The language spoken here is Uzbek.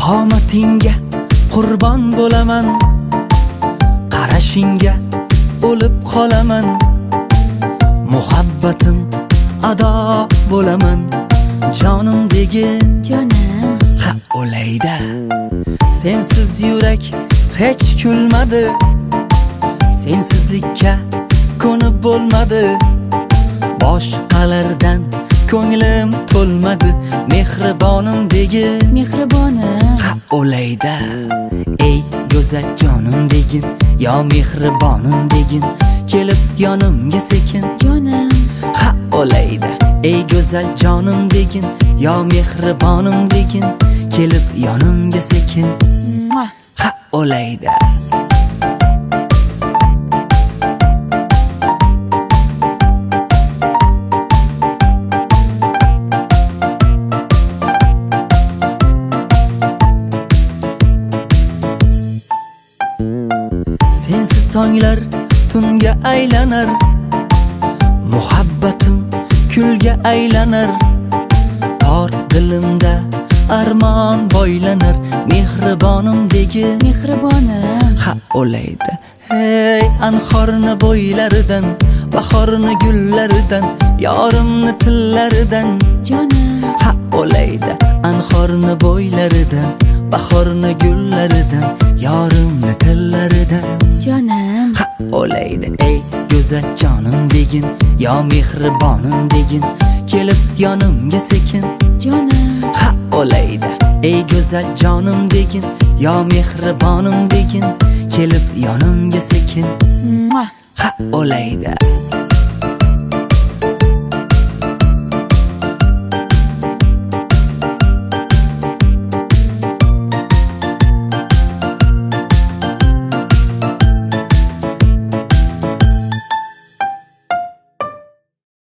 qomatingga qurbon bo'laman, qarashingga o'lib qolaman, muhabbatim ado bo'laman, jonim degin jonim. Ha o'layda, sensiz yurak hech kulmadi, sensizlikka ko'nib bo'lmadi, boshqalardan ko'nglim to'lmadi, mehribonim degin Mehribonim. Ha o'layda, ey go'zal jonim degin, yo mehribonim degin, kelib yonimga sekin Jonim. Ha o'layda, ey go'zal jonim degin, yo mehribonim degin, kelib yonimga sekin Mua. Ha o'layda. Sensiz tonglar tunga aylanar, muhabbatim kulga aylanar, tor dilimda armon boylanar, mehribonim degin Mehribonim. Ha o'layda, hey anhorni bo'ylaridan, bahorni gullaridan, yorimni tillaridan Jonim. Ha o'layda, anhorni bo'ylaridan, bahorni gullaridan, yorimni tillaridan Jonim. Ha o'layda, ey go'zal jonim degin, yo mehribonim degin, kelib yonimga sekin Jonim. Ha o'layda, ey go'zal jonim degin, yo mehribonim degin, kelib yonimga sekin Mua. Ha o'layda.